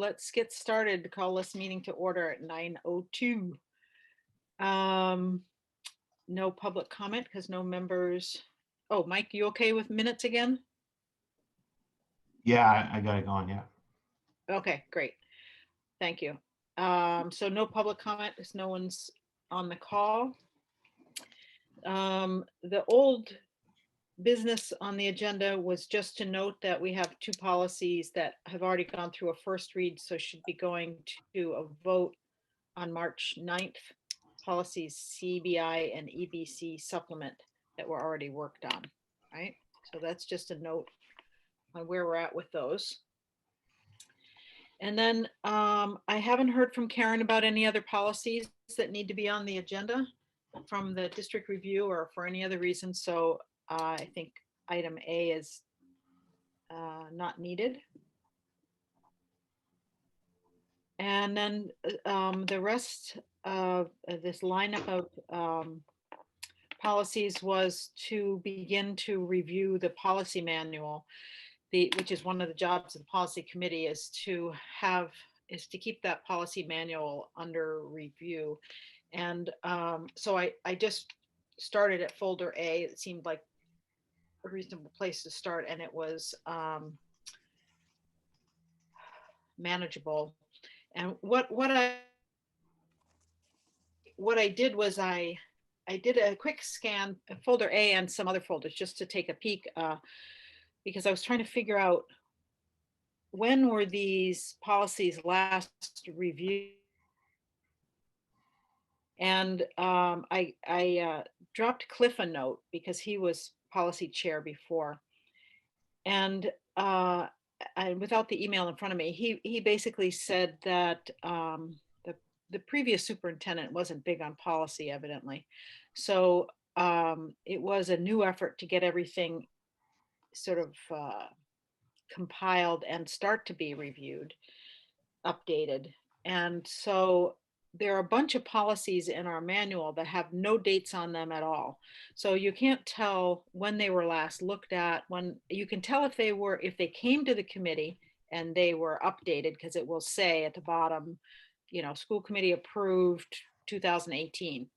let's get started. Call this meeting to order at 9:02. No public comment because no members. Oh, Mike, you okay with minutes again? Yeah, I got it going. Yeah. Okay, great. Thank you. So no public comment because no one's on the call. The old business on the agenda was just to note that we have two policies that have already gone through a first read, so should be going to a vote on March 9th. Policies CBI and EBC supplement that were already worked on, right? So that's just a note on where we're at with those. And then I haven't heard from Karen about any other policies that need to be on the agenda from the district review or for any other reason. So I think item A is not needed. And then the rest of this lineup of policies was to begin to review the policy manual, which is one of the jobs of the policy committee is to keep that policy manual under review. And so I just started at folder A. It seemed like a reasonable place to start, and it was manageable. And what I did was I did a quick scan of folder A and some other folders just to take a peek because I was trying to figure out when were these policies last reviewed. And I dropped Cliff a note because he was policy chair before. And without the email in front of me, he basically said that the previous superintendent wasn't big on policy, evidently. So it was a new effort to get everything sort of compiled and start to be reviewed, updated. And so there are a bunch of policies in our manual that have no dates on them at all. So you can't tell when they were last looked at. When you can tell if they came to the committee and they were updated, because it will say at the bottom, school committee approved 2018.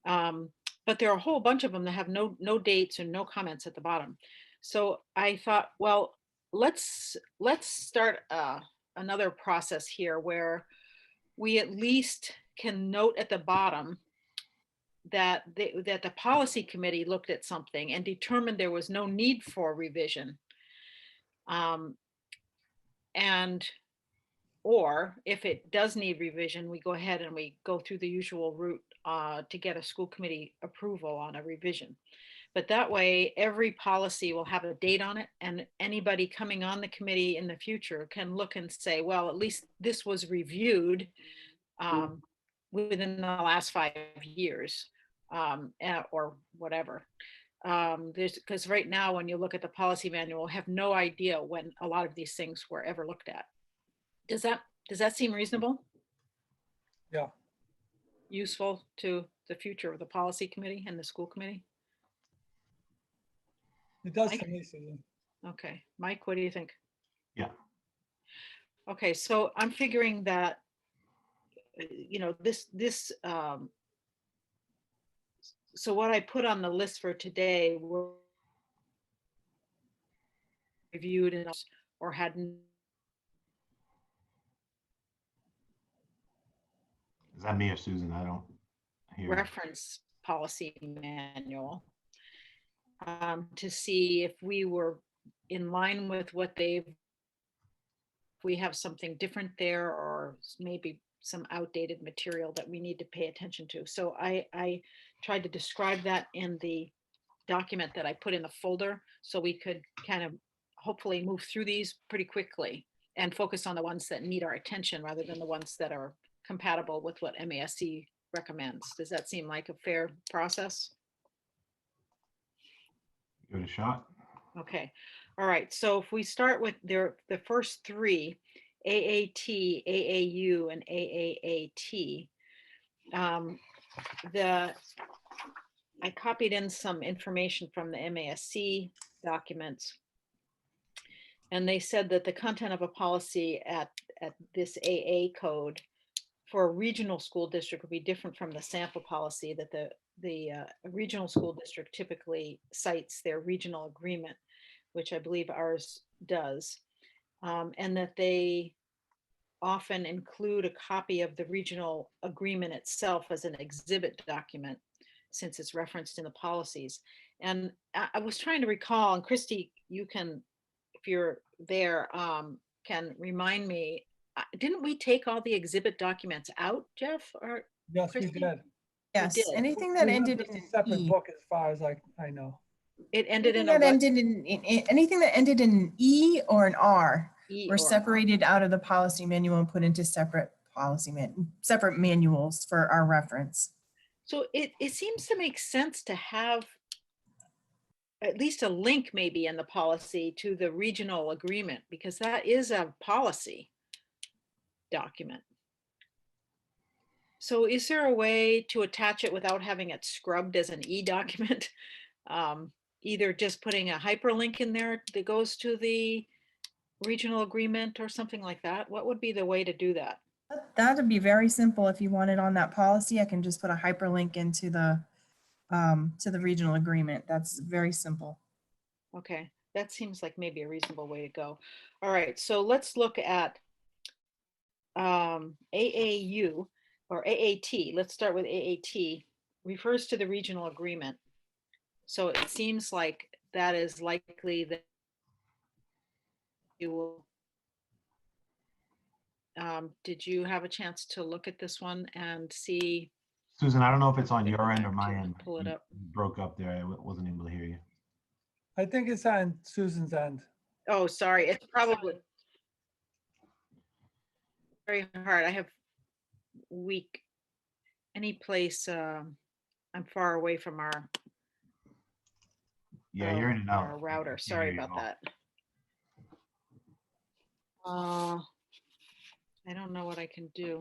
But there are a whole bunch of them that have no dates and no comments at the bottom. So I thought, well, let's start another process here where we at least can note at the bottom that the policy committee looked at something and determined there was no need for revision. Or if it does need revision, we go ahead and we go through the usual route to get a school committee approval on a revision. But that way, every policy will have a date on it, and anybody coming on the committee in the future can look and say, well, at least this was reviewed within the last 5 years or whatever. Because right now, when you look at the policy manual, have no idea when a lot of these things were ever looked at. Does that seem reasonable? Yeah. Useful to the future of the policy committee and the school committee? It does to me, Susan. Okay, Mike, what do you think? Yeah. Okay, so I'm figuring that, this so what I put on the list for today were reviewed and or hadn't. Is that me or Susan? I don't hear. Reference policy manual to see if we were in line with what we have something different there, or maybe some outdated material that we need to pay attention to. So I tried to describe that in the document that I put in the folder, so we could kind of hopefully move through these pretty quickly and focus on the ones that need our attention rather than the ones that are compatible with what MASC recommends. Does that seem like a fair process? Give it a shot. Okay. All right. So if we start with the first three, AAT, AAU, and AAAT, I copied in some information from the MASC documents, and they said that the content of a policy at this AA code for a regional school district would be different from the sample policy that the regional school district typically cites their regional agreement, which I believe ours does, and that they often include a copy of the regional agreement itself as an exhibit document, since it's referenced in the policies. And I was trying to recall, and Christy, you can, if you're there, can remind me, didn't we take all the exhibit documents out, Jeff, or Yes, we Christy? did. Yes, did. anything that We have ended just in a an separate E. book as far as I know. It ended Anything in a that what? ended anything that ended in an E or an R E were or an R? separated out of the policy manual and put into separate separate manuals for our reference. So it seems to make sense to have at least a link maybe in the policy to the regional agreement, because that is a policy document. So is there a way to attach it without having it scrubbed as an E document? Either just putting a hyperlink in there that goes to the regional agreement or something like that? What would be the way to do that? That would be very simple. If you want it on that policy, I can just put a hyperlink into the regional agreement. That's very simple. Okay, that seems like maybe a reasonable way to go. All right, so let's look at AAU or AAT. Let's start with AAT. Refers to the regional agreement. So it seems like that is likely that you will. Did you have a chance to look at this one and see? Susan, I don't know if it's on Let me go your end or back my to end. pull it You up. broke up there. I wasn't able to hear you. I think it's on Susan's end. Oh, sorry, it's probably very hard. I have weak, any place, I'm far away from our Yeah, you're in and out. our router. I can't Sorry hear you about at all. that. I don't know what I can do.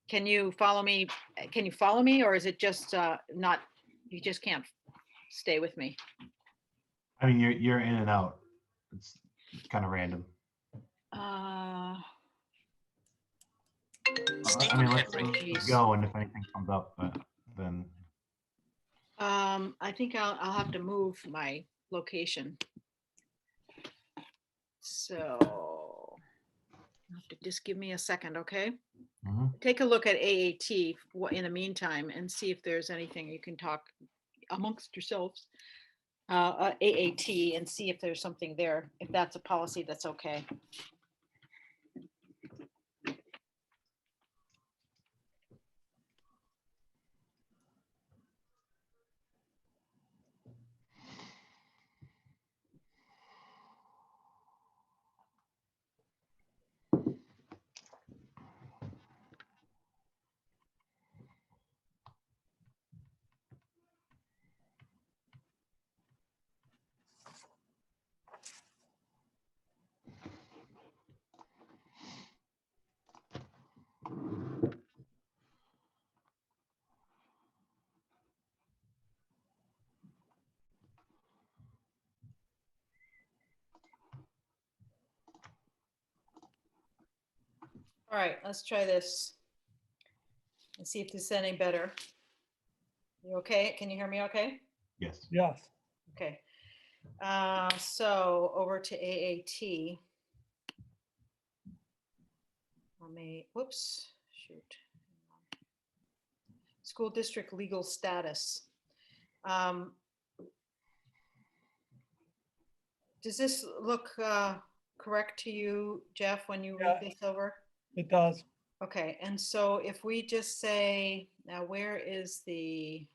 Can you follow me? Can you follow me, or is it just not, you just can't stay with me? I mean, you're in and out. It's kind of random. Uh, I mean, let's Jeez. go, and if anything comes up, then I think I'll have to move my location. So you'll have to just give me a second, okay? mhm. Take a look at AAT in the meantime and see if there's anything you can talk amongst yourselves. AAT, and see if there's something there, if that's a policy that's okay. All right, let's try this and see if this is any better. You okay? Can you hear me okay? Yes. Yes. Okay. So over to AAT. Let me, whoops, shoot. School district legal status. Does this look correct to you, Jeff, when you read Yeah. this over? It does. Okay, and so if we just say, now where is the,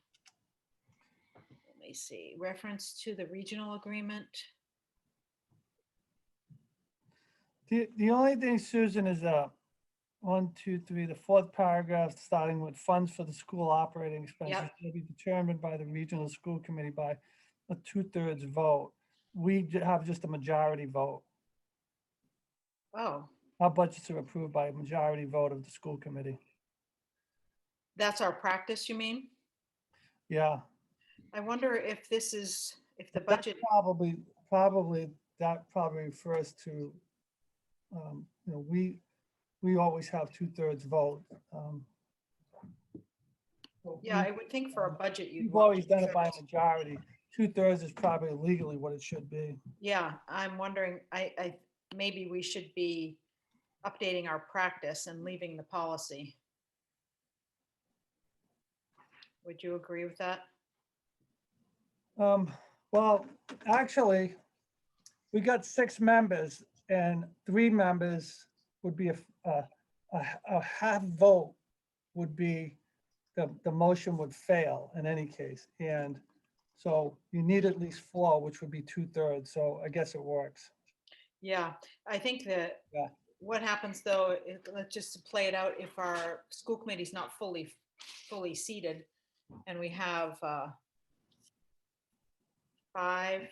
let me see, reference to the regional agreement? The only thing, Susan, is 1, 2, 3, the fourth paragraph, starting with funds for the school operating expenses Yep. will be determined by the regional school committee by a 2/3 vote. We have just a majority vote. Oh, Our budgets are approved by a majority vote of the school committee. that's our practice, you mean? Yeah. I wonder if this is, if the That's budget, probably that probably refers to, you know, we always have 2/3 vote. So Yeah, I would think for a budget, you'd We've want always done it by a 2/3. majority. 2/3 is probably legally what it should be. Yeah, I'm wondering, maybe we should be updating our practice and leaving the policy. Would you agree with that? Well, actually, we got 6 members and 3 members would be a half vote would be, the motion would fail in any case. And so you need at least 4, which would be 2/3. So I guess it works. Yeah, I think that Yeah. what happens though, let's just play it out, if our school committee's not fully seated and we have 5,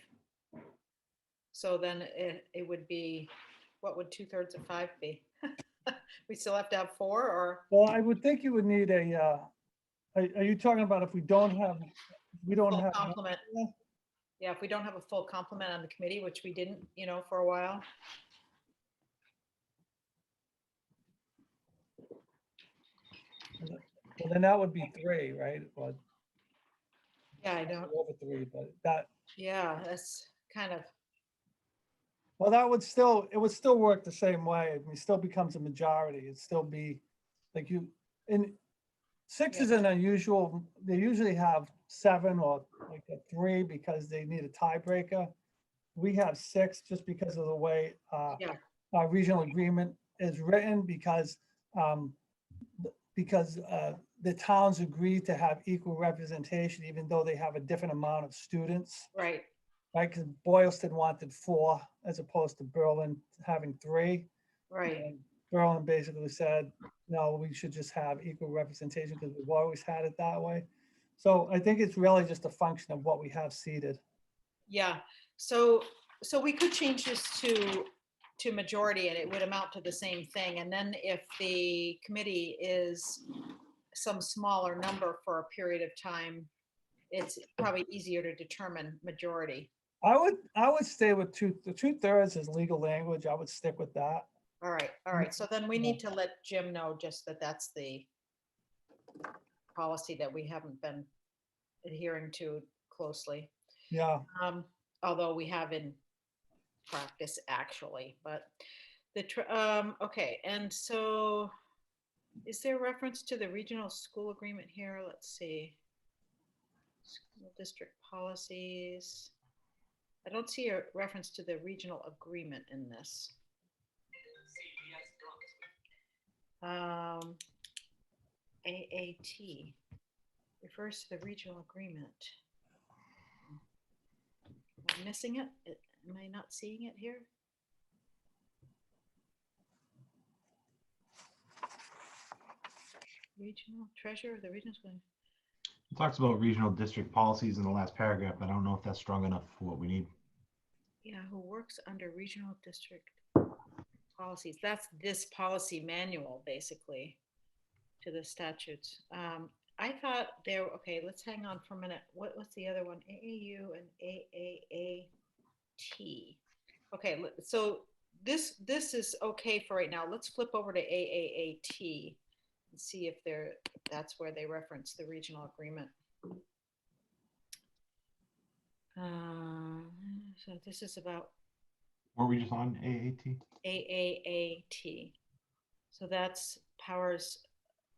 so then it would be, what would 2/3 of 5 be? We still have to have 4, or? Well, I would think you would need are you talking about if we don't have, Full complement. Yeah, if we don't have a full complement on the committee, which we didn't, for a while. Well, then that would be 3, right? Well, Yeah, I don't, over 3, but that, yeah, that's kind of, well, it would still work the same way. It still becomes a majority. It'd still be like and 6 is an unusual, they usually have 7 or like a 3 because they need a tiebreaker. We have 6 just because of the way Yeah. our regional agreement is written, because the towns agree to have equal representation, even though they have a different amount of students. right, Right, because Boylston wanted 4 as opposed to Berlin having 3. right. And Berlin basically said, no, we should just have equal representation because we've always had it that way. So I think it's really just a function of what we have seated. Yeah, so we could change this to majority and it would amount to the same thing. And then if the committee is some smaller number for a period of time, it's probably easier to determine majority. I would stay with the 2/3 is legal language. I would stick with that. All right. So then we need to let Jim know just that that's the policy that we haven't been adhering to closely. Yeah. Although we have in practice actually, but okay. And so is there reference to the regional school agreement here? Let's see. School district policies. I don't see a reference to the regional agreement in this. AAT refers to the regional agreement. Am I missing it? Am I not seeing it here? Regional treasurer of the regional school. It talks about regional district policies in the last paragraph, but I don't know if that's strong enough for what we need. Yeah, who works under regional district policies. That's this policy manual, basically, to the statutes. I thought okay, let's hang on for a minute. What's the other one? AAU and AAAT. Okay, so this is okay for right now. Let's flip over to AAAT and see if that's where they reference the regional agreement. So this is about Were we just on AAT? AAAT. So that's powers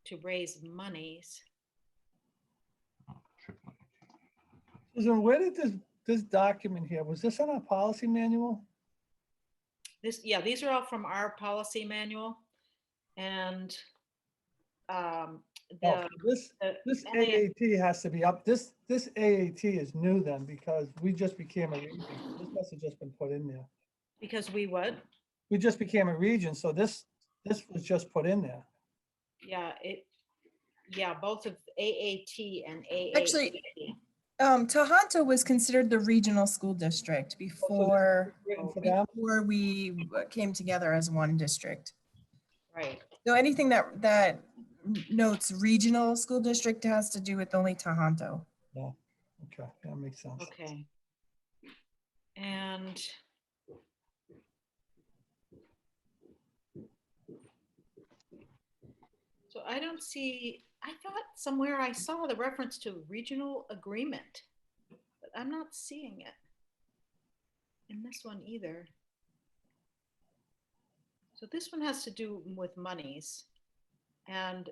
to raise monies. Oh, triple. Susan, where did this document here, was this in our policy manual? These are all from our policy manual. And This AAT has to be up. This AAT is new then, because we just became a region. This must have just been put in there. because we what? We just became a region, so this was just put in there. Both of AAT and AAT. Actually, Tohoto was considered the regional school district before Written for them? we came together as one district. Right. So anything that notes regional school district has to do with only Tohoto. Okay, that makes sense. Okay. And so I don't see, I thought somewhere I saw the reference to regional agreement, but I'm not seeing it in this one either. So this one has to do with monies. And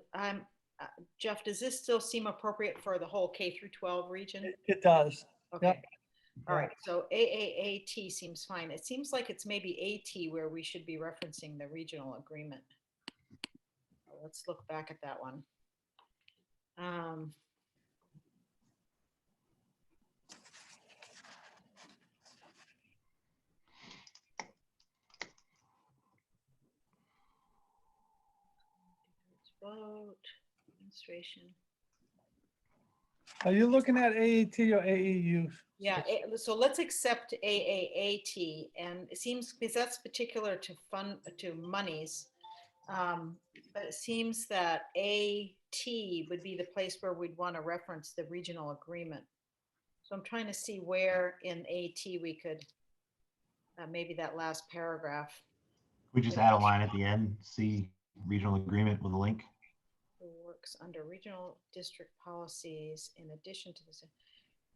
Jeff, does this still seem appropriate for the whole K through 12 region? It does. Okay. Yep. All right. So AAAT seems fine. It seems like it's maybe AT where we should be referencing the regional agreement. Let's look back at that one. Vote, administration. Are you looking at AET or AEU? Yeah, so let's accept AAAT, and it seems, because that's particular to monies. But it seems that AT would be the place where we'd want to reference the regional agreement. So I'm trying to see where in AT we could, maybe that last paragraph. We just add a line at the end, see regional agreement with a link. Works under regional district policies in addition to this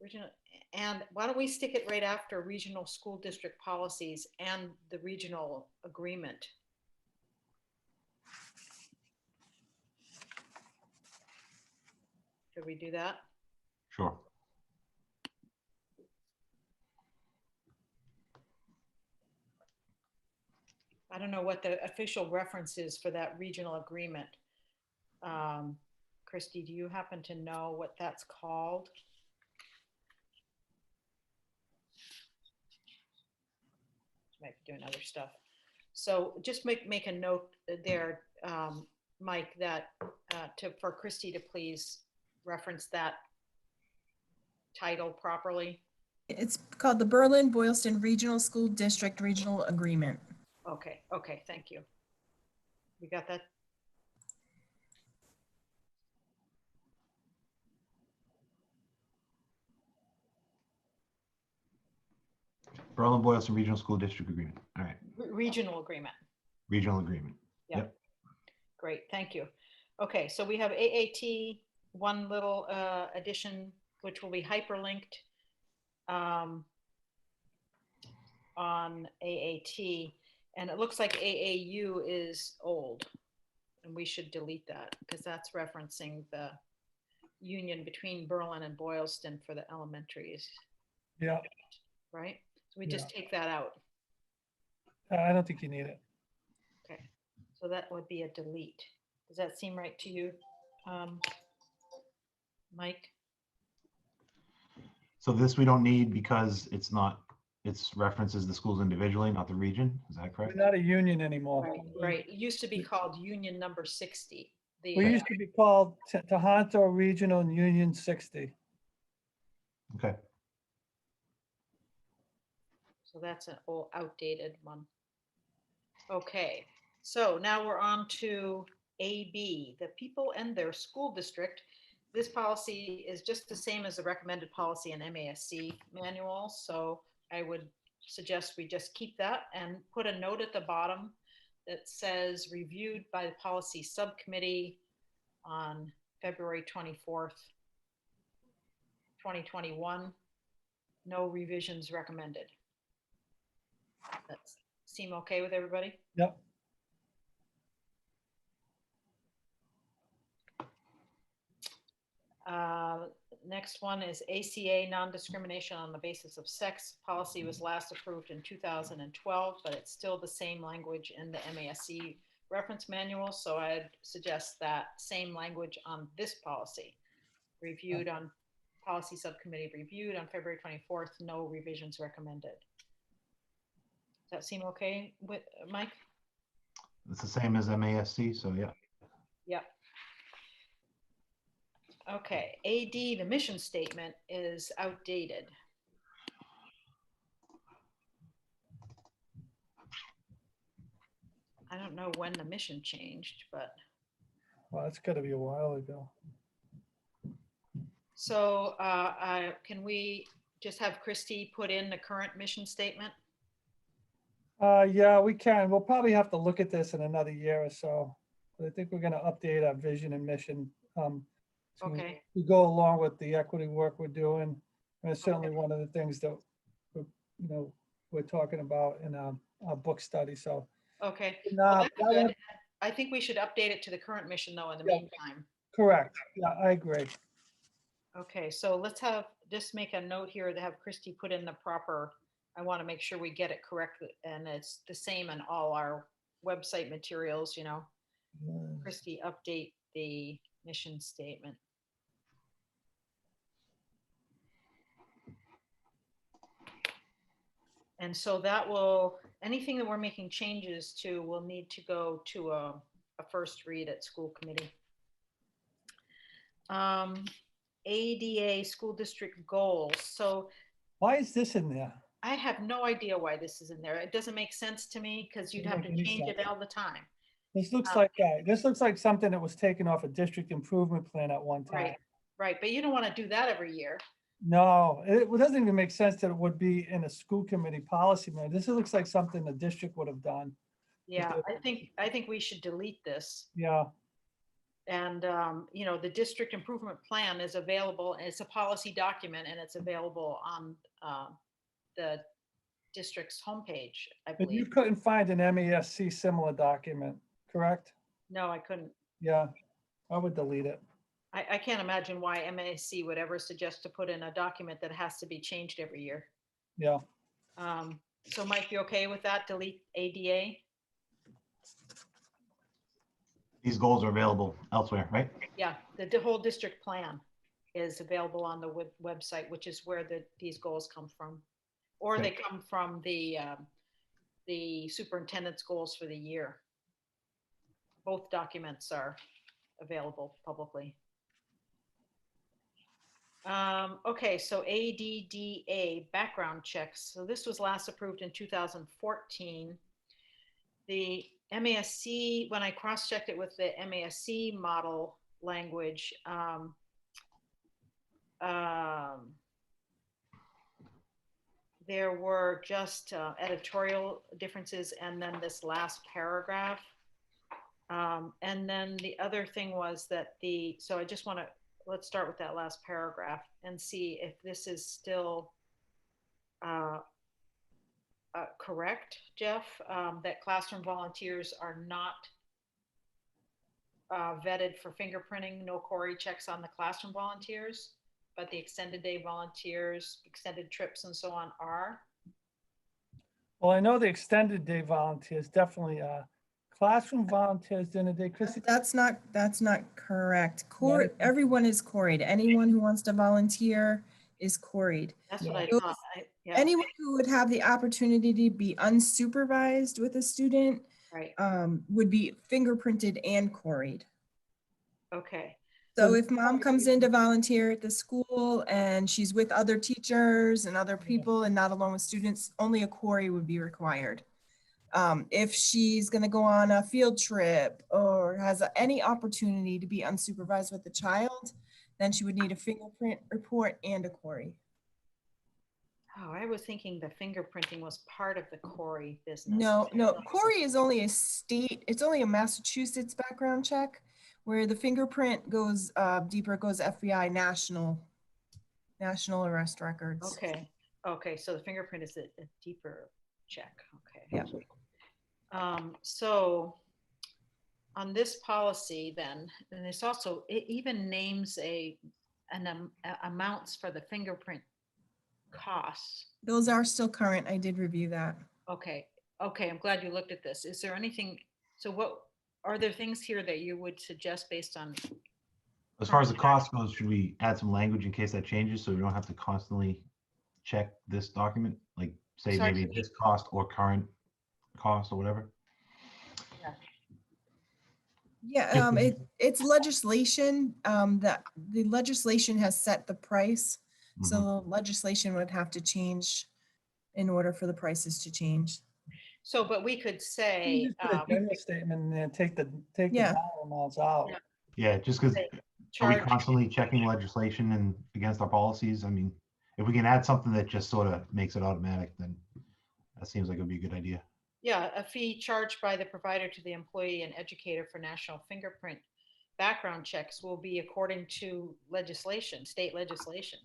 regional, and why don't we stick it right after regional school district policies and the regional agreement? Could we do that? Sure. I don't know what the official reference is for that regional agreement. Christy, do you happen to know what that's called? Might be doing other stuff. So just make a note there, Mike, that for Christy to please reference that title properly. It's called the Berlin-Boylston Regional School District Regional Agreement. Okay, thank you. We got that? Berlin-Boylston Regional School District Agreement. All right. Regional agreement. Regional agreement. Yep. Great, thank you. Okay, so we have AAT, one little addition, which will be hyperlinked on AAT. And it looks like AAU is old, and we should delete that because that's referencing the union between Berlin and Boylston for the elementaries, Yeah, right? So we just take that out. I don't think you need it. Okay, so that would be a delete. Does that seem right to you, Mike? So this we don't need because it's references the schools individually, not the region. Is that correct? We're not a union anymore. Right. It used to be called Union Number 60. We used to be called Tohoto Regional Union 60. Okay. So that's an old outdated one. Okay, so now we're on to AB, the people and their school district. This policy is just the same as the recommended policy in MASC manual. So I would suggest we just keep that and put a note at the bottom that says reviewed by the policy subcommittee on February 24th, 2021. No revisions recommended. That seem okay with everybody? Yep. Next one is ACA non-discrimination on the basis of sex. Policy was last approved in 2012, but it's still the same language in the MASC reference manual. So I'd suggest that same language on this policy. Reviewed on policy subcommittee, reviewed on February 24th, no revisions recommended. Does that seem okay with Mike? It's the same as MASC, so yeah. Yep. Okay, AD, the mission statement is outdated. I don't know when the mission changed, but. Well, it's gotta be a while ago. So can we just have Christie put in the current mission statement? Yeah, we can. We'll probably have to look at this in another year or so. But I think we're gonna update our vision and mission. Okay. We go along with the equity work we're doing. And it's certainly Okay. one of the things that, we're talking about in our book study, so. Okay, And, well, that that's good. one- I think we should update it to the current mission though in the Yeah. meantime. Correct. Yeah, I agree. Okay, so let's just make a note here to have Christie put in the proper, I want to make sure we get it correct and it's the same in all our website materials, Christie, update the mission statement. And so that will, anything that we're making changes to will need to go to a first read at school committee. ADA school district goals. So Why is this in there? I have no idea why this is in there. It doesn't make sense to me because you'd Doesn't have to make any change it sense. all the time. This looks Um, like something that was taken off a district improvement plan at one time. Right, right. But you don't want to do that every year. No, it doesn't even make sense that it would be in a school committee policy, man. This looks like something the district would have done. Yeah, they- I think we should delete this. Yeah, And, the district improvement plan is available. It's a policy document and it's available on the district's homepage, I but you believe. couldn't find an MASC similar document, correct? No, I couldn't. Yeah, I would delete it. I can't imagine why MASC would ever suggest to put in a document that has to be changed every year. Yeah, So Mike, you okay with that? Delete ADA? These goals are available elsewhere, right? Yeah, the whole district plan is available on the website, which is where these goals come from. Or they come from the superintendent's goals for the year. Both documents are available publicly. Okay, so ADDA, background checks. So this was last approved in 2014. The MASC, when I cross-checked it with the MASC model language, there were just editorial differences and then this last paragraph. And then the other thing was that so I just want to, let's start with that last paragraph and see if this is still correct, Jeff, that classroom volunteers are not vetted for fingerprinting, no Corey checks on the classroom volunteers, but the extended day volunteers, extended trips and so on are. well, I know the extended day volunteers, definitely, classroom volunteers during the day, Chrissy. That's not correct. Everyone is quarried. Anyone who wants to volunteer is quarried. That's what I Those- thought. Yeah, Anyone who would have the opportunity to be unsupervised with a student right. would be fingerprinted and quarried. Okay. So if mom comes in to volunteer at the school and she's with other teachers and other people and not alone with students, only a quarry would be required. If she's going to go on a field trip or has any opportunity to be unsupervised with the child, then she would need a fingerprint report and a quarry. Oh, I was thinking the fingerprinting was part of the Corey business. No, quarry is only a state, it's only a Massachusetts background check, where the fingerprint goes deeper, it goes FBI national arrest records. Okay, so the fingerprint is a deeper check. Okay. Yeah. So on this policy then, and it's also, it even names amounts for the fingerprint costs. Those are still current. I did review that. Okay, I'm glad you looked at this. Is there anything, so what, are there things here that you would suggest based on? As far as the cost goes, should we add some language in case that changes so we don't have to constantly check this document? Like say Sorry, maybe this cost or current cost or whatever? Yeah, it's legislation that the legislation has set the price. So the legislation would have to change in order for the prices to change. So, but we could You say, just put a general statement and then take the Yeah. dollar amounts out. Yeah. Yeah, just because are we charge, constantly checking legislation and against our policies? I mean, if we can add something that just sort of makes it automatic, then that seems like it'd be a good idea. Yeah, a fee charged by the provider to the employee and educator for national fingerprint background checks will be according to legislation, state legislation.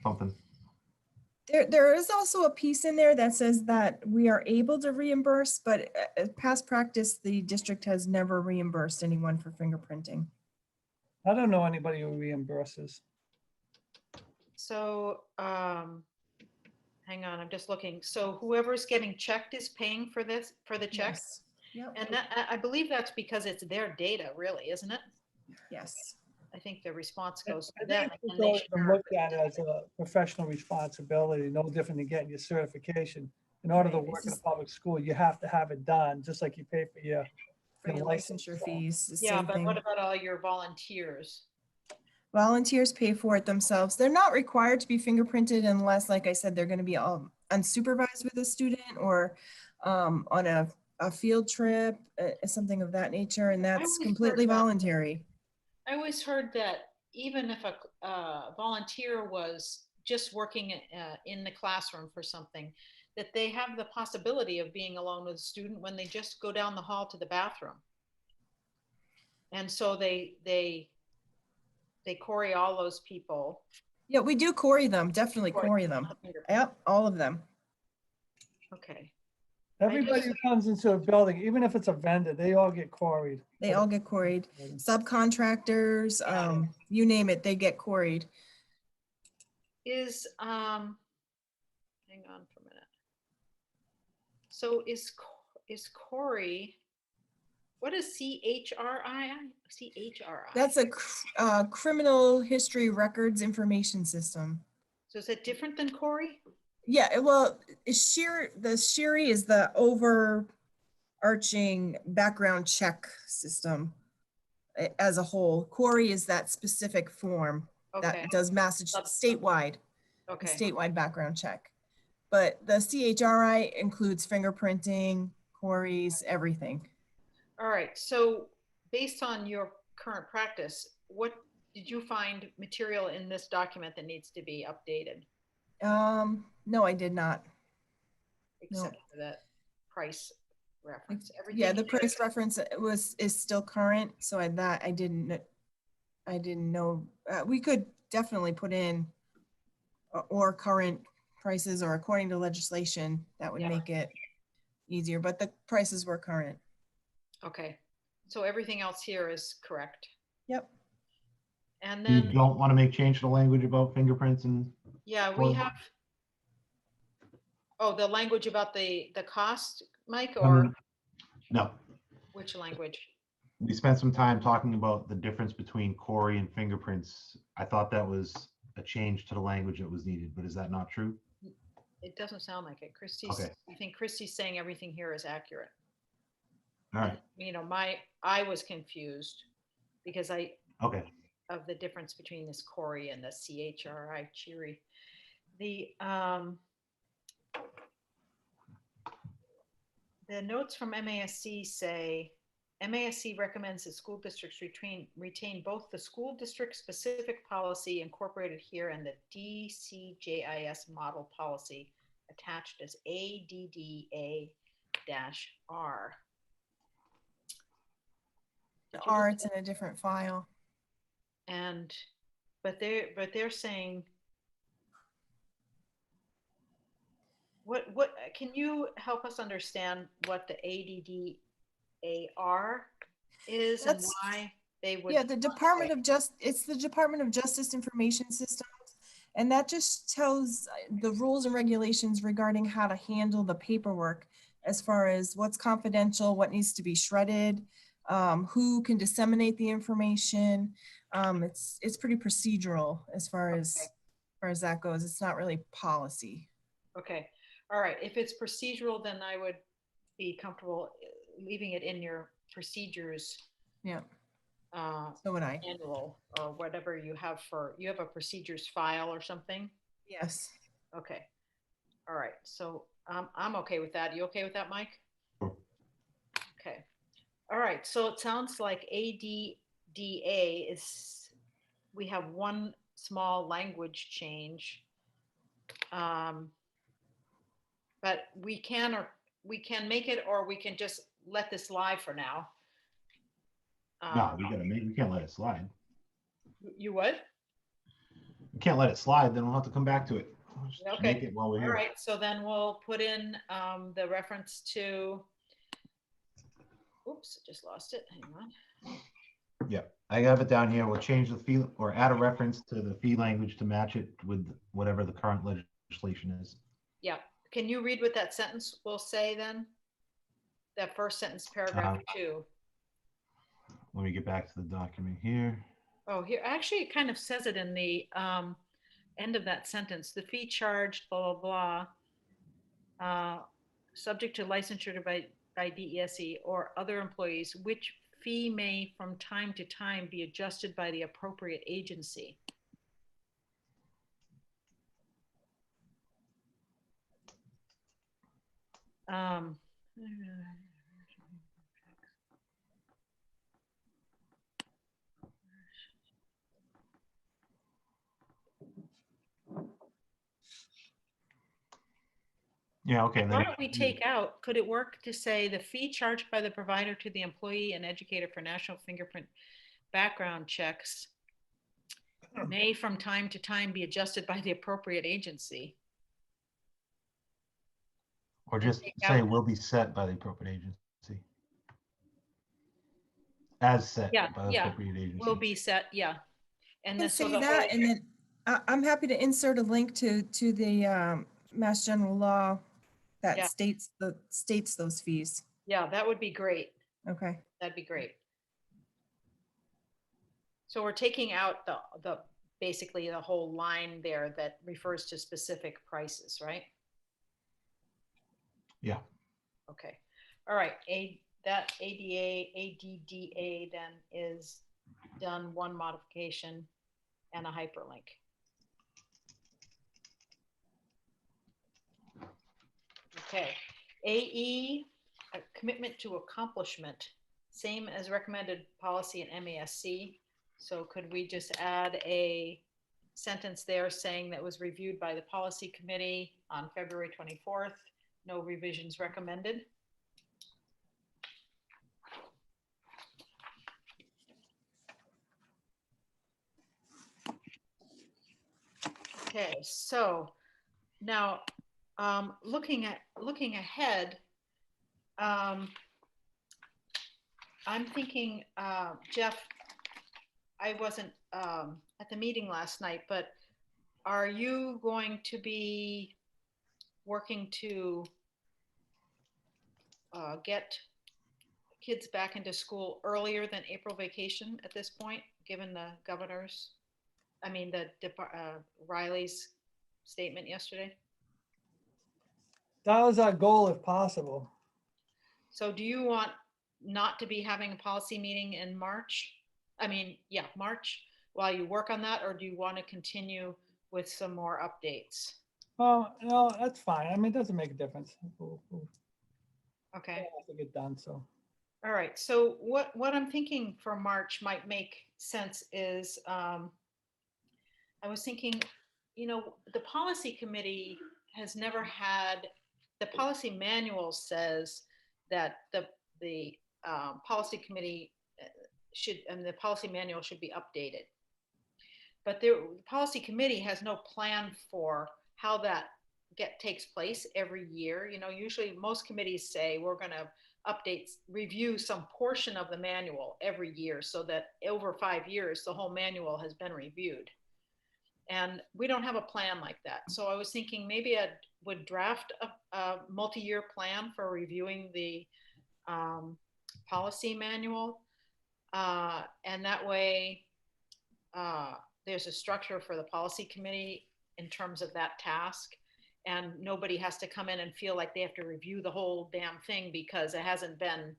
Something. There is also a piece in there that says that we are able to reimburse, but past practice, the district has never reimbursed anyone for fingerprinting. I don't know anybody who reimburses. So, hang on, I'm just looking. So whoever's getting checked is paying for this, for the check? Yes. Yep. And that, I believe that's because it's their data, really, isn't it? Yes. I think the response I goes to think them. it's and they always been share looked at as a professional responsibility, no different than getting your certification. In order to Right, work this in a is- public school, you have to have it done, just like you pay for your For your license. licensure fees, the Yeah, same but thing. what about all your volunteers? Volunteers pay for it themselves. They're not required to be fingerprinted unless, like I said, they're going to be unsupervised with a student or on a field trip, something of that nature, and that's always completely heard that. voluntary. I always heard that even if a volunteer was just working in the classroom for something, that they have the possibility of being alone with a student when they just go down the hall to the bathroom. And so they query all those people. Yeah, we do query them, definitely Query query them. fingerprint. Yep, all of them. Okay. Everybody just- who comes into a building, even if it's a vendor, they all get quarried. They all get queried. Subcontractors, you name it, they get queried. Is hang on for a minute. So is Corey, what is CHRI? CHRI. That's a criminal history records information system. So is it different than Corey? Yeah, well, the Sherry is the overarching background check system as a whole. Corey is that specific form Okay, that does statewide, a okay. statewide background check. But the CHRI includes fingerprinting, Corey's, everything. All right, so based on your current practice, what did you find material in this document that needs to be updated? No, I did not. Except for that price reference. Yeah, the Everything price reference is still current, so I didn't know. We could definitely put in or current prices or according to legislation, that would Yeah. make it easier, but the prices were current. Okay, so everything else here is correct. Yep. And You then, don't want to make change to the language about fingerprints and, yeah, we Or- have, oh, the language about the cost, Mike, I mean, or no. which language? We spent some time talking about the difference between Corey and fingerprints. I thought that was a change to the language that was needed, but is that not true? It doesn't sound like it. Christie's, Okay. I think Christie's saying everything here is accurate. All right, You know, I was confused because okay. of the difference between this Corey and the CHRI, Cheery. The notes from MASC say, MASC recommends that school districts retain both the school district specific policy incorporated here and the DCJIS model policy attached as ADDA-R. Or it's in a different file. But they're saying, what can you help us understand what the ADDAR is and That's- why they would? Yeah, the it's the Department of Justice Information Systems. And that just tells the rules and regulations regarding how to handle the paperwork as far as what's confidential, what needs to be shredded, who can disseminate the information. It's pretty procedural as far as that goes. It's not really policy. Okay, all right. If it's procedural, then I would be comfortable leaving it in your procedures Yeah, so would I. manual or whatever you have a procedures file or something. Yes. Okay, all right. So I'm okay with that. You okay with that, Mike? Sure. Okay. All right. So it sounds like ADDA is, we have one small language change. But we can make it, or we can just let this lie for now. No, we can't let it slide. You would? We can't let it slide, then we'll have to come back to it. Just Okay. Make it while we're All here. right, so then we'll put in the reference to, oops, just lost it, hang on. Yeah, I have it down here. We'll change the fee or add a reference to the fee language to match it with whatever the current legislation is. Yeah, can you read what that sentence will say then? That first sentence, paragraph 2. Let me get back to the document here. Oh, here, actually, it kind of says it in the end of that sentence. The fee charged, blah, blah, blah, subject to licensure by DESE or other employees, which fee may from time to time be adjusted by the appropriate agency. Yeah, okay. Why don't we take out, could it work to say the fee charged by the provider to the employee and educator for national fingerprint background checks may from time to time be adjusted by the appropriate agency? Or just say will be set by the appropriate agency. As set by the appropriate agency. Will be set, yeah. And can then so say the that, whole, and then I'm happy to insert a link to the Mass General Law that Yeah. states those fees. yeah, that would be great. Okay. That'd be great. So we're taking out the basically the whole line there that refers to specific prices, right? Yeah. Okay. All right. That ADDA then is done, one modification and a hyperlink. Okay. AE, a commitment to accomplishment, same as recommended policy in MASC. So could we just add a sentence there saying that was reviewed by the policy committee on February 24th, no revisions recommended? Okay, so now looking ahead, I'm thinking, Jeff, I wasn't at the meeting last night, but are you going to be working to get kids back into school earlier than April vacation at this point, given the governor's, Riley's statement yesterday? That was our goal if possible. So do you want not to be having a policy meeting in March? March, while you work on that, or do you want to continue with some more updates? Well, no, that's fine. I mean, it doesn't make a difference. We'll Okay. have to get done, so. All right. So what I'm thinking for March might make sense is I was thinking, the policy committee has never had, the policy manual says that the policy committee the policy manual should be updated. But the policy committee has no plan for how that takes place every year. Usually most committees say we're going to review some portion of the manual every year so that over 5 years, the whole manual has been reviewed. And we don't have a plan like that. So I was thinking maybe I would draft a multi-year plan for reviewing the policy manual. And that way there's a structure for the policy committee in terms of that task. And nobody has to come in and feel like they have to review the whole damn thing because it hasn't been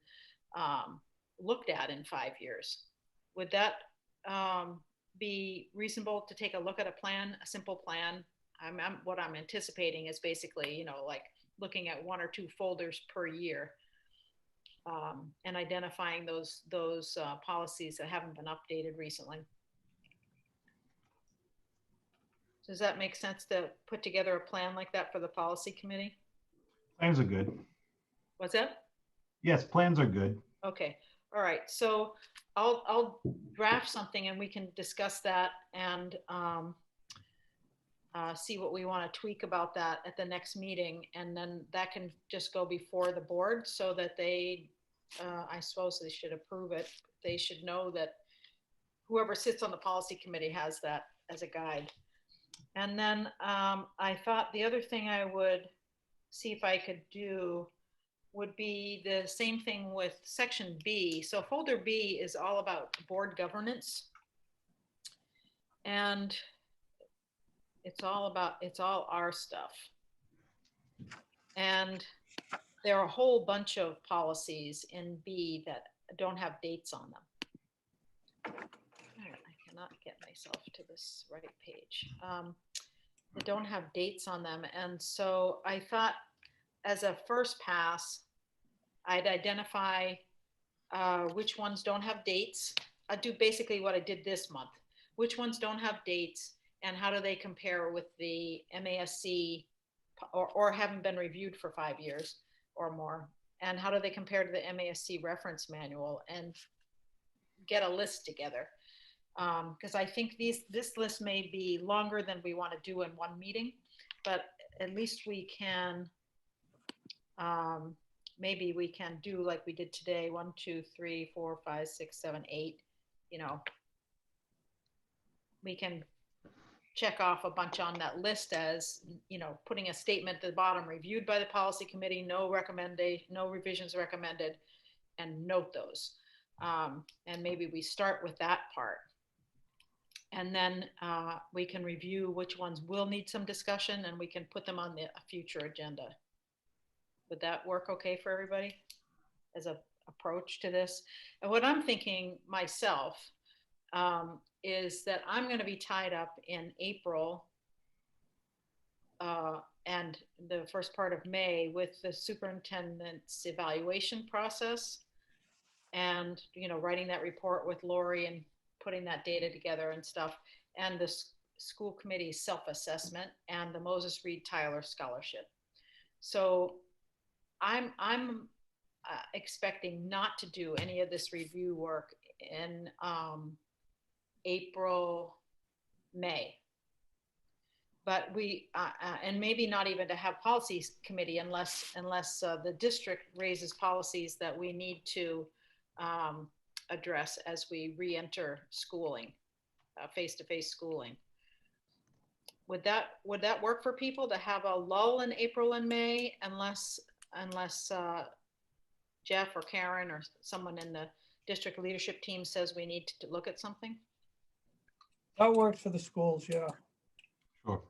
looked at in 5 years. Would that be reasonable to take a look at a simple plan? What I'm anticipating is basically, like looking at 1 or 2 folders per year and identifying those policies that haven't been updated recently. Does that make sense to put together a plan like that for the policy committee? Plans are good. What's that? Yes, plans are good. Okay, all right, so I'll draft something and we can discuss that and see what we want to tweak about that at the next meeting. And then that can just go before the board so that they, I suppose they should approve it. They should know that whoever sits on the policy committee has that as a guide. And then I thought the other thing I would see if I could do would be the same thing with section B. So folder B is all about board governance. And it's all our stuff. And there are a whole bunch of policies in B that don't have dates on them. I cannot get myself to this right page. That don't have dates on them. And so I thought as a first pass, I'd identify which ones don't have dates. I'd do basically what I did this month. Which ones don't have dates and how do they compare with the MASC or haven't been reviewed for 5 years or more? And how do they compare to the MASC reference manual and get a list together? Because I think this list may be longer than we want to do in one meeting, but at least we can, maybe we can do like we did today, 1, 2, 3, 4, 5, 6, 7, 8, you know, we can check off a bunch on that list as, you know, putting a statement at the bottom, reviewed by the policy committee, no revisions recommended, and note those. And maybe we start with that part. And then we can review which ones will need some discussion and we can put them on a future agenda. Would that work okay for everybody as an approach to this? And what I'm thinking myself is that I'm going to be tied up in April and the first part of May with the superintendent's evaluation process and, you know, writing that report with Lori and putting that data together and stuff, and the school committee's self-assessment and the Moses Reed Tyler Scholarship. So I'm expecting not to do any of this review work in April, May. But we, and maybe not even to have policy committee unless the district raises policies that we need to address as we re-enter schooling, face-to-face schooling. Would that work for people to have a lull in April and May unless Jeff or Karen or someone in the district leadership team says we need to look at something? That works for the schools, yeah. Sure.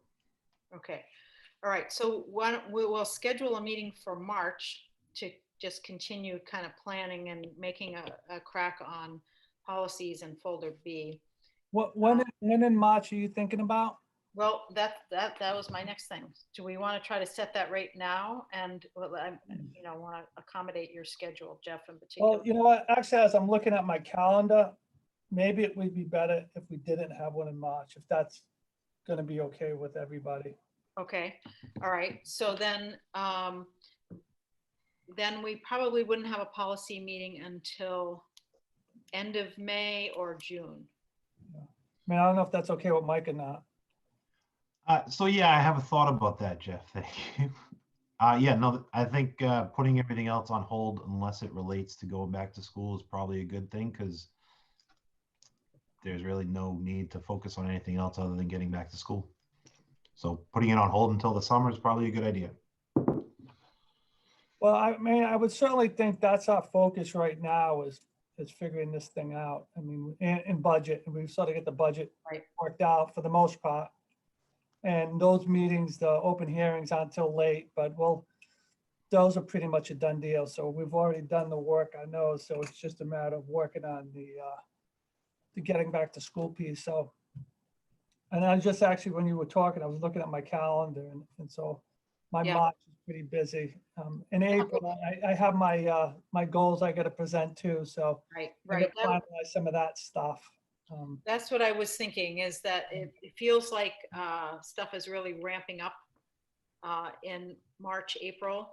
Okay. All right. So we'll schedule a meeting for March to just continue kind of planning and making a crack on policies in folder B. When in March are you thinking about? Well, that was my next thing. Do we want to try to set that right now? And I, you know, want to accommodate your schedule, Jeff, in particular. Well, you know what, actually, as I'm looking at my calendar, maybe it would be better if we didn't have one in March, if that's going to be okay with everybody. Okay. All right. So then we probably wouldn't have a policy meeting until end of May or June. I mean, I don't know if that's okay with Mike or not. So yeah, I have a thought about that, Jeff. Thank you. Yeah, no, I think putting everything else on hold unless it relates to going back to school is probably a good thing because there's really no need to focus on anything else other than getting back to school. So putting it on hold until the summer is probably a good idea. Well, I mean, I would certainly think that's our focus right now is figuring this thing out. I mean, in budget, and we've sort of get the budget worked out for the most part. And those meetings, the open hearings aren't till late, but those are pretty much a done deal. So we've already done the work, I know. So it's just a matter of working on the getting back to school piece. So, and I just actually, when you were talking, I was looking at my calendar, and so my March is pretty busy. In April, I have my my goals I got to present too. So right. I got to finalize some of that stuff. That's what I was thinking, is that it feels like stuff is really ramping up in March, April,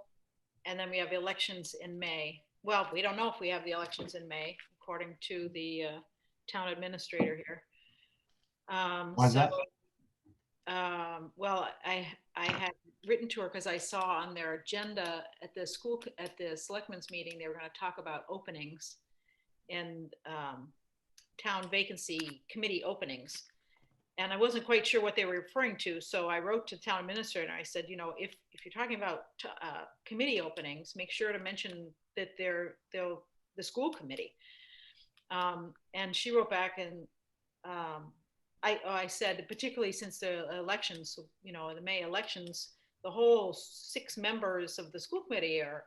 and then we have elections in May. Well, we don't know if we have the elections in May, according to the town administrator here. Why is that? Well, I had written to her because I saw on their agenda at the school, at the selectmen's meeting, they were going to talk about openings and town vacancy committee openings. And I wasn't quite sure what they were referring to. So I wrote to the town administrator and I said, you know, if you're talking about committee openings, make sure to mention that they're the school committee. And she wrote back and I said, particularly since the elections, you know, the May elections, the whole 6 members of the school committee are,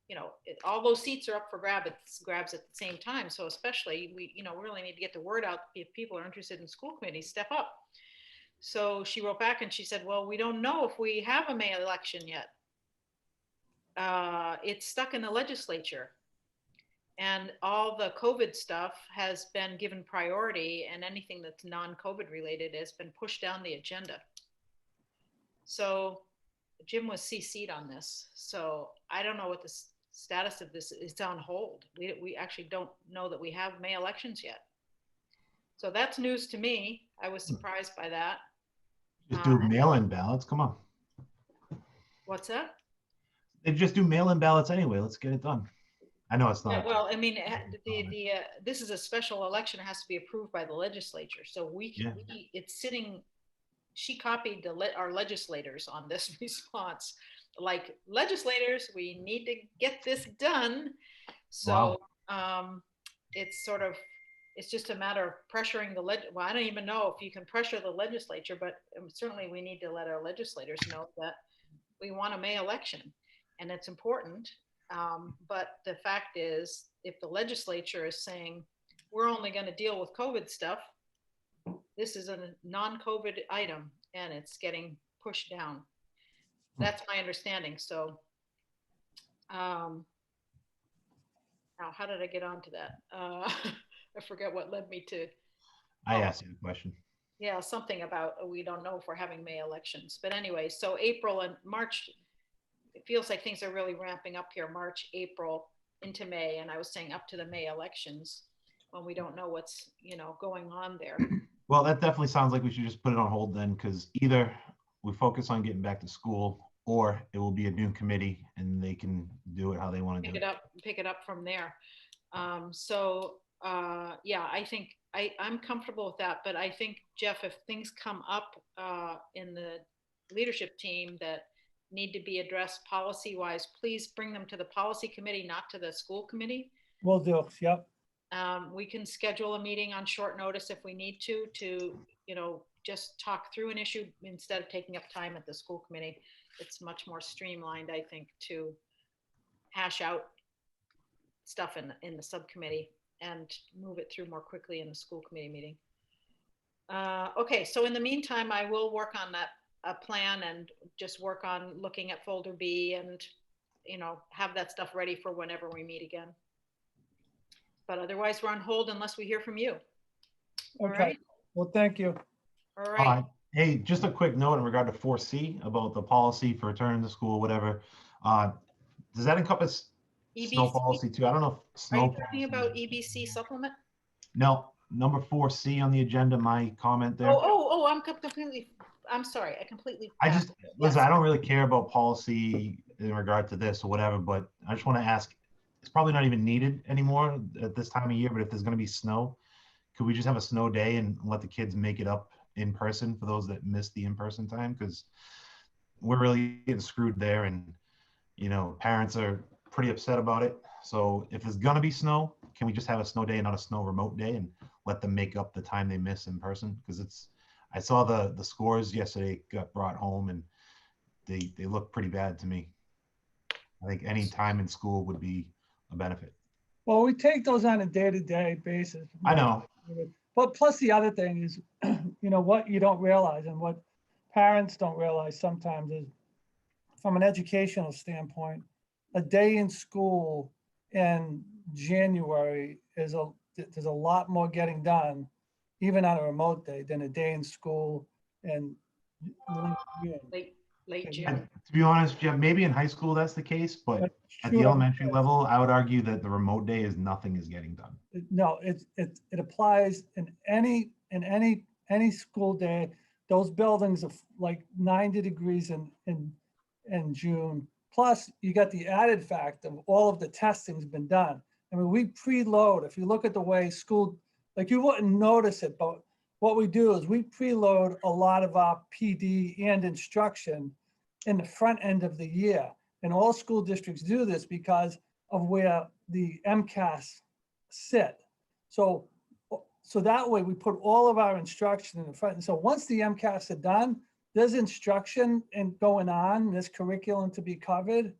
you know, all those seats are up for grabs at the same time. So especially we, you know, we really need to get the word out. If people are interested in school committees, step up. So she wrote back and she said, well, we don't know if we have a May election yet. It's stuck in the legislature. And all the COVID stuff has been given priority, and anything that's non-COVID related has been pushed down the agenda. So Jim was CC'd on this. So I don't know what the status of this is. It's on hold. We actually don't know that we have May elections yet. So that's news to me. I was surprised by that. Just do mail-in ballots. Come on. What's that? They just do mail-in ballots anyway. Let's get it done. I know it's not. Yeah, well, I mean, this is a special election. It has to be approved by the legislature. So it's sitting. She copied our legislators on this response. Like, legislators, we need to get this done. So it's sort of, it's just a matter of pressuring the well, I don't even know if you can pressure the legislature, but certainly we need to let our legislators know that we want a May election, and it's important. But the fact is, if the legislature is saying we're only going to deal with COVID stuff, this is a non-COVID item and it's getting pushed down. That's my understanding. So now, how did I get onto that? I forget what led me to. I asked you a question. Yeah, something about we don't know if we're having May elections. But anyway, so April and March, it feels like things are really ramping up here, March, April into May. And I was saying up to the May elections when we don't know what's, you know, going on there. Well, that definitely sounds like we should just put it on hold then, because either we focus on getting back to school or it will be a new committee and they can do it how they want to do it. Pick it up from there. Yeah, I think I'm comfortable with that. But I think, Jeff, if things come up in the leadership team that need to be addressed policy wise, please bring them to the policy committee, not to the school committee. Will do. Yep. We can schedule a meeting on short notice if we need to, you know, just talk through an issue instead of taking up time at the school committee. It's much more streamlined, I think, to hash out stuff in the subcommittee and move it through more quickly in the school committee meeting. Okay, so in the meantime, I will work on that plan and just work on looking at folder B and, you know, have that stuff ready for whenever we meet again. But otherwise, we're on hold unless we hear from you. All Okay. right. Well, thank you. All right. Hey, just a quick note in regard to 4C about the policy for returning to school, whatever. Does that encompass snow EBC? policy too? I don't know if snow Are you talking policy- about EBC supplement? No, number 4C on the agenda, my comment there. Oh, I'm sorry. I completely. Listen, Yes. I don't really care about policy in regard to this or whatever, but I just want to ask, it's probably not even needed anymore at this time of year, but if there's going to be snow, could we just have a snow day and let the kids make it up in person for those that missed the in-person time? Because we're really getting screwed there, and, you know, parents are pretty upset about it. So if there's going to be snow, can we just have a snow day and not a snow remote day and let them make up the time they miss in person? Because I saw the scores yesterday got brought home and they look pretty bad to me. I think any time in school would be a benefit. Well, we take those on a day-to-day basis. I know. But plus the other thing is, you know, what you don't realize and what parents don't realize sometimes is, from an educational standpoint, a day in school in January there's a lot more getting done even on a remote day, than a day in school and June. Late Okay. June. And to be honest, Jeff, maybe in high school that's the case, but But at the sure, elementary yes. level, I would argue that the remote day is nothing is getting done. No, it applies in any school day. Those buildings are like 90 degrees in June. Plus, you got the added fact of all of the testing's been done. I mean, we preload. If you look at the way school, like you wouldn't notice it, but what we do is we preload a lot of our PD and instruction in the front end of the year. And all school districts do this because of where the MCAS sit. So that way we put all of our instruction in the front. And so once the MCAS are done, there's instruction and going on, there's curriculum to be covered,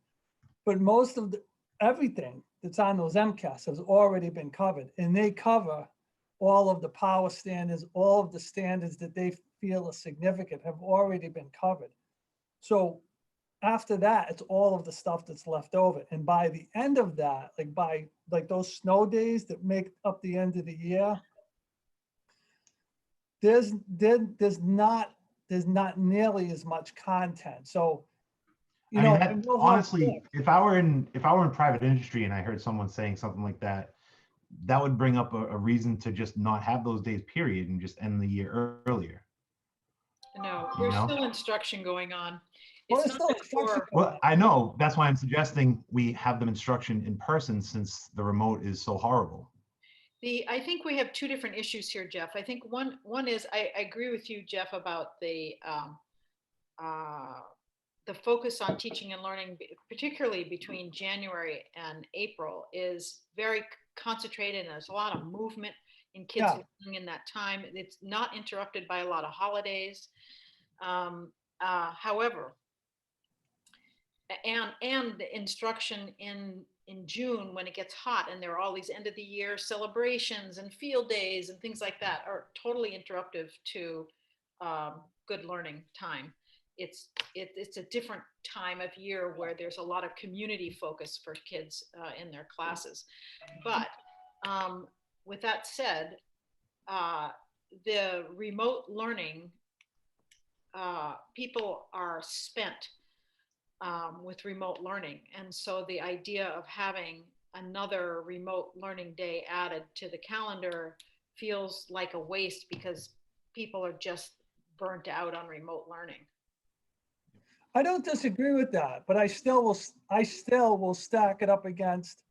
but most of everything that's on those MCAS has already been covered, and they cover all of the power standards, all of the standards that they feel are significant have already been covered. So after that, it's all of the stuff that's left over. And by the end of that, like those snow days that make up the end of the year, there's not nearly as much content. So, you I know, mean, I that, know how it honestly, works. if I were in private industry and I heard someone saying something like that, that would bring up a reason to just not have those days, period, and just end the year earlier. No, You there's know? still instruction going on. Well, It's there's not still that instruction we're, Well, I know, that's why I'm suggesting we have them instruction in person since the remote is so horrible. I think we have two different issues here, Jeff. I think one is, I agree with you, Jeff, about the focus on teaching and learning, particularly between January and April, is very concentrated, and there's a lot of movement in kids Yeah. learning in that time. It's not interrupted by a lot of holidays. However, and the instruction in June when it gets hot and there are all these end of the year celebrations and field days and things like that are totally interruptive to good learning time. It's a different time of year where there's a lot of community focus for kids in their classes. But with that said, the remote learning, people are spent with remote learning. And so the idea of having another remote learning day added to the calendar feels like a waste because people are just burnt out on remote learning. I don't disagree with that, but I still will stack it up against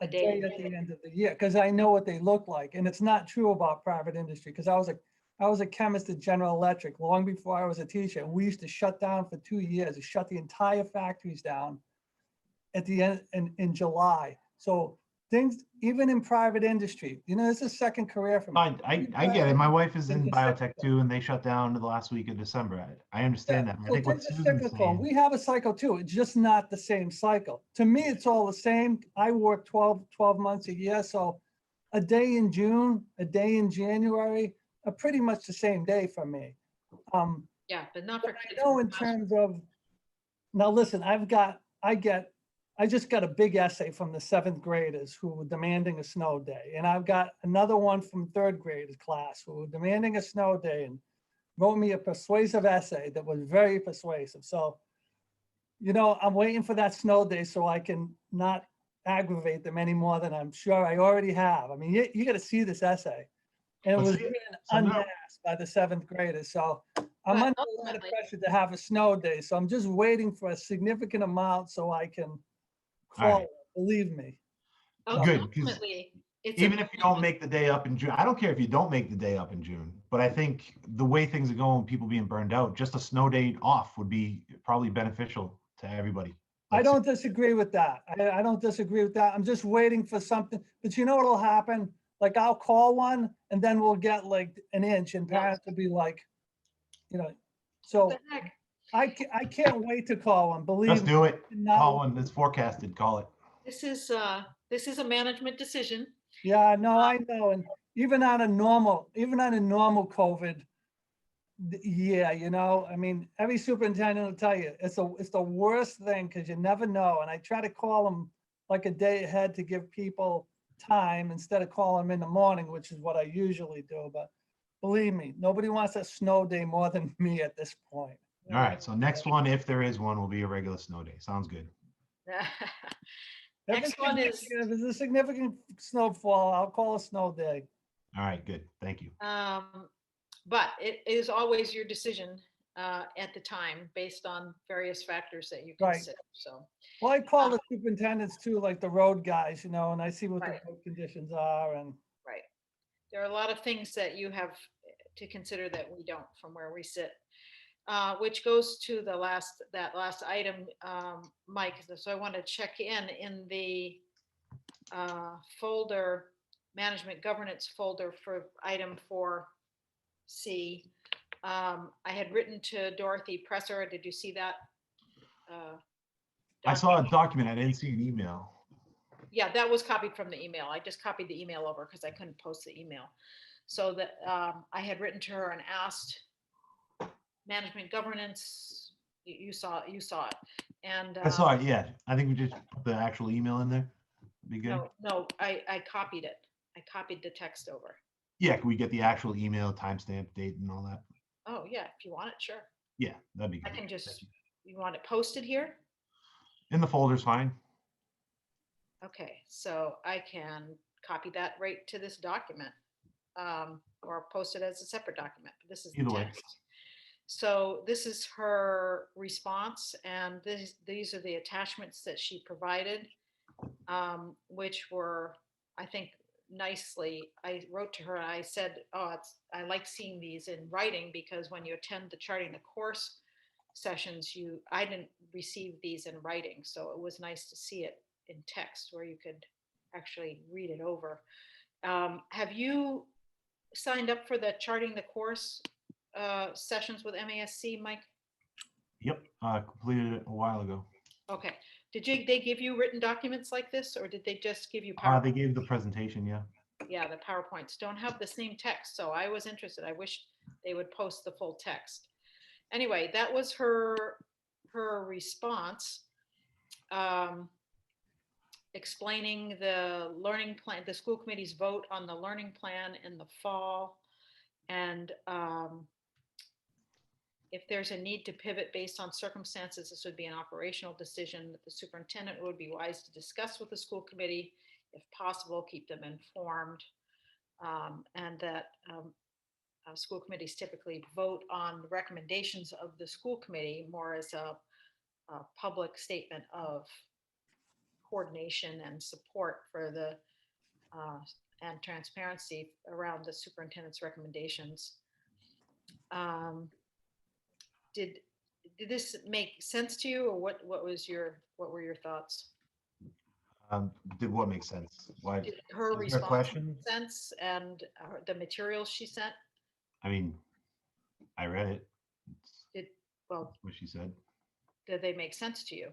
a day at the end of the year because I know what they look like. And it's not true about private industry because I was a chemist at General Electric long before I was a teacher. And we used to shut down for 2 years. We shut the entire factories down at the end in July. So things, even in private industry, you know, it's a second career for me. I get it. My wife is in It's biotech cyclical. too, and they shut down the last week of December. I understand that. I So think what things are Susan's cyclical. saying, We have a cycle too. It's just not the same cycle. To me, it's all the same. I work 12 months a year. So a day in June, a day in January are pretty much the same day for me. Yeah, but not for But kids. I know in terms of, now listen, I just got a big essay from the 7th graders who were demanding a snow day. And I've got another one from 3rd graders class who were demanding a snow day and wrote me a persuasive essay that was very persuasive. So, you know, I'm waiting for that snow day so I can not aggravate them any more than I'm sure I already have. I mean, you got to see this essay. And it Let's was see it. written Send it out. unmasked by the 7th graders. So I'm But under a lot of ultimately- pressure to have a snow day. So I'm just waiting for a significant amount so I can All right. call it, believe me. Good, 'cause Ultimately, it's even if you don't make the day up in June, I don't care if you don't make the day up in June, but I think the way things are going, people being burned out, just a snow day off would be probably beneficial to everybody. I Let's see. don't disagree with that. I don't disagree with that. I'm just waiting for something, but you know what'll happen? Like I'll call one and then we'll get like an inch and parents will be like, you know, what so the heck? I can't wait to call one, believe Just me. do it. Not- Call one that's forecasted, call it. This is a management decision. Yeah, no, I know. And even on a normal COVID year, you know, I mean, every superintendent will tell you, it's the worst thing because you never know. And I try to call them like a day ahead to give people time instead of calling them in the morning, which is what I usually do. But believe me, nobody wants a snow day more than me at this point. All right, so next one, if there is one, will be a regular snow day. Sounds good. If Next it's one is, significant- If it's a significant snowfall, I'll call a snow day. All right, good. Thank you. but it is always your decision at the time based on various factors that you Right. consider. So, Well, I call the superintendents too, like the road guys, and I see what the Right. road conditions are and. right. There are a lot of things that you have to consider that we don't from where we sit. Which goes to that last item, Mike. So I want to check in the folder, management governance folder for item 4C. I had written to Dorothy Presser. Did you see that? I saw a document? document. I didn't see an email. Yeah, that was copied from the email. I just copied the email over because I couldn't post the email. So that I had written to her and asked management governance. You saw it, and I saw it. Yeah, I think we just put the actual email in there. Be good. no, I copied it. I copied the text over. Yeah, can we get the actual email, timestamp, date, and all that? Oh yeah, if you want it, sure. Yeah, that'd be I good. can just. You want it posted here? In the folder's fine. Okay, so I can copy that right to this document, or post it as a separate document. But this is the Either way. text. So this is her response, and these are the attachments that she provided, which were, I think, nicely. I wrote to her and I said, "Oh, I like seeing these in writing because when you attend the charting the course sessions, I didn't receive these in writing, so it was nice to see it in text where you could actually read it over." Have you signed up for the charting the course sessions with MASC, Mike? Yep, completed it a while ago. Okay. They give you written documents like this, or did they just give you They PowerPoint? gave the presentation. Yeah. Yeah, the PowerPoints don't have the same text, so I was interested. I wish they would post the full text. Anyway, that was her response, explaining the learning plan, the school committee's vote on the learning plan in the fall, and if there's a need to pivot based on circumstances, this would be an operational decision that the superintendent would be wise to discuss with the school committee. If possible, keep them informed, and that school committees typically vote on the recommendations of the school committee more as a public statement of coordination and support for the and transparency around the superintendent's recommendations. Did this make sense to you, or what were your thoughts? Did what make sense? Why? Did her Is there a response question? make sense, and the materials she sent? I mean, I read it. Did well? What she said. Did they make sense to you?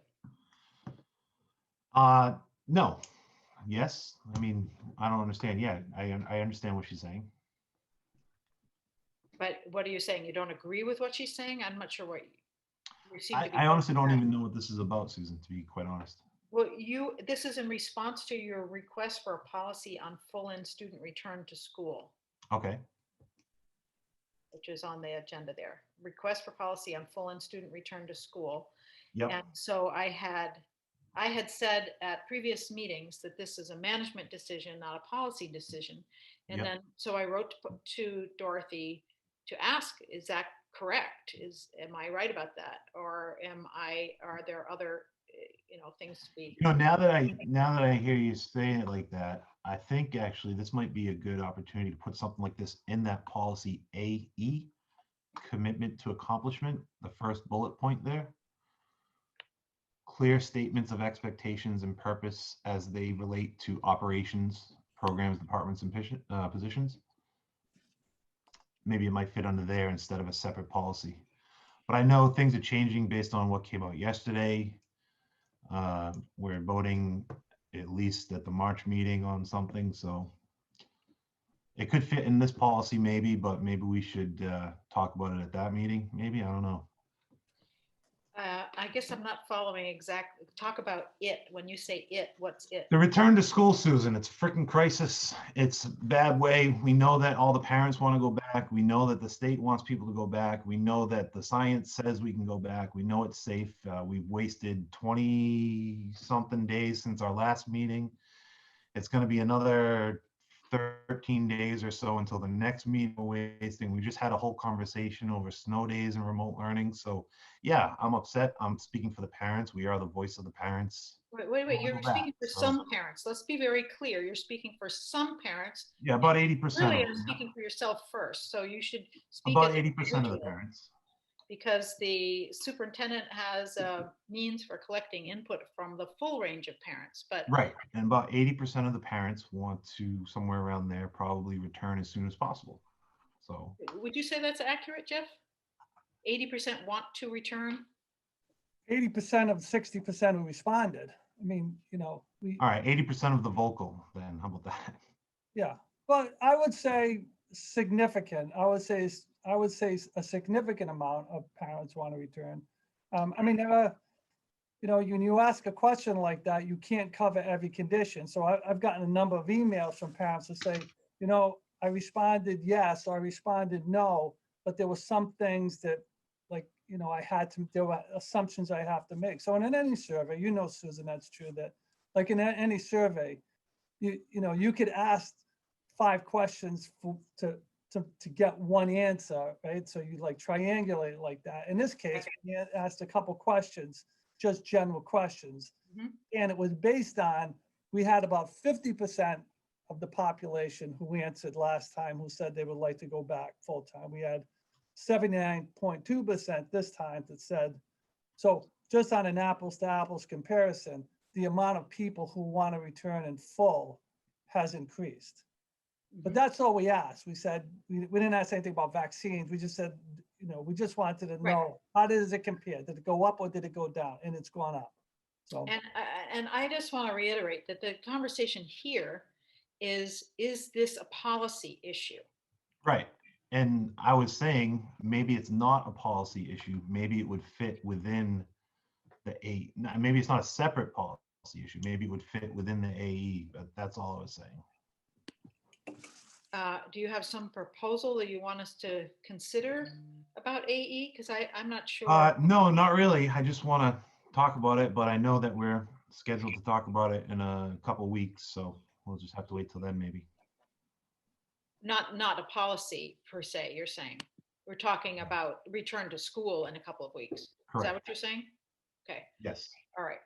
No. Yes. I mean, I don't understand. Yeah, I understand what she's saying. But what are you saying? You don't agree with what she's saying? I'm not sure what you seem to be. I honestly don't even know what this is about, Susan, to be quite honest. Well, this is in response to your request for a policy on full-in student return to school, Okay. which is on the agenda there. Request for policy on full-in student return to school. Yep. And so I had said at previous meetings that this is a management decision, not a policy decision. And Yep. then, so I wrote to Dorothy to ask, is that correct? Am I right about that? Or are there other, things to be? Now that I hear you saying it like that, I think actually this might be a good opportunity to put something like this in that policy AE, commitment to accomplishment, the first bullet point there. Clear statements of expectations and purpose as they relate to operations, programs, departments, and positions. Maybe it might fit under there instead of a separate policy. But I know things are changing based on what came out yesterday. We're voting at least at the March meeting on something, so it could fit in this policy maybe, but maybe we should talk about it at that meeting. Maybe, I don't know. I guess I'm not following exactly. Talk about it. When you say it, what's it? The return to school, Susan, it's a freaking crisis. It's a bad way. We know that all the parents want to go back. We know that the state wants people to go back. We know that the science says we can go back. We know it's safe. We've wasted 20 something days since our last meeting. It's going to be another 13 days or so until the next meeting we're wasting. We just had a whole conversation over snow days and remote learning. So yeah, I'm upset. I'm speaking for the parents. We are the voice of the parents. Wait. You're Go back. speaking for So, some parents. Let's be very clear. You're speaking for some parents. yeah, about 80% Really, of I'm them. speaking for yourself first. So you should speak About as 80% of the individual, parents. because the superintendent has a means for collecting input from the full range of parents. But Right. And about 80% of the parents want to, somewhere around there, probably return as soon as possible. So, would you say that's accurate, Jeff? 80% want to return? 80% of 60% who responded. I mean, all right, 80% of the vocal, then how about that? yeah, but I would say significant. I would say a significant amount of parents want to return. I mean, there are, when you ask a question like that, you can't cover every condition. So I've gotten a number of emails from parents that say, I responded yes, or I responded no, but there were some things that, like, there were assumptions I have to make. So in any survey, Susan, that's true, that like in any survey, you could ask 5 questions to get one answer, right? So you like triangulate it like that. In this case, we asked a couple questions, just general questions. Mhm. And it was based on, we had about 50% of the population who answered last time who said they would like to go back full time. We had 79.2% this time that said, so just on an apples to apples comparison, the amount of people who want to return in full has increased. But that's all we asked. We said, we didn't ask anything about vaccines. We just said, we just wanted to know, how does it compare? Did it go up or did it go down? And it's gone up. So, And I just want to reiterate that the conversation here is this a policy issue? Right. And I was saying, maybe it's not a policy issue. Maybe it would fit within the maybe it's not a separate policy issue. Maybe it would fit within the AE, but that's all I was saying. Do you have some proposal that you want us to consider about AE? Because I'm not sure. No, not really. I just want to talk about it, but I know that we're scheduled to talk about it in a couple of weeks, so we'll just have to wait till then, maybe. Not a policy per se, you're saying. We're talking about return to school in a couple of weeks. Correct. Is that what you're saying? Okay. Yes. All right.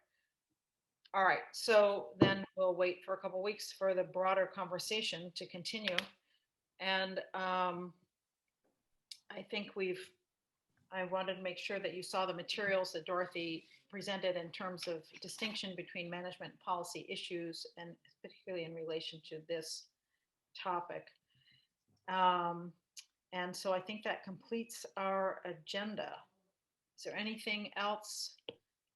All right. So then we'll wait for a couple of weeks for the broader conversation to continue. And I think I wanted to make sure that you saw the materials that Dorothy presented in terms of distinction between management and policy issues, and particularly in relation to this topic. And so I think that completes our agenda. Is there anything else?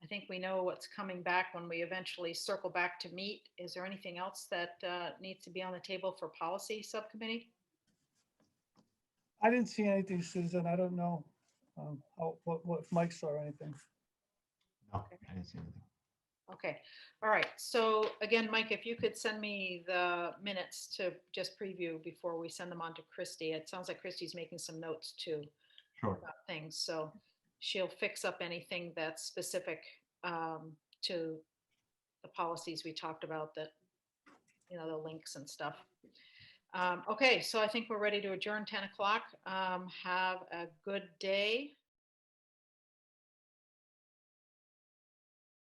I think we know what's coming back when we eventually circle back to meet. Is there anything else that needs to be on the table for policy subcommittee? I didn't see anything, Susan. I don't know what if Mike saw anything. No, I didn't see anything. Okay. All right. So again, Mike, if you could send me the minutes to just preview before we send them on to Christy. It sounds like Christy's making some notes too. Sure. About things. So she'll fix up anything that's specific to the policies we talked about, that, the links and stuff. Okay, so I think we're ready to adjourn 10 o'clock. Have a good day.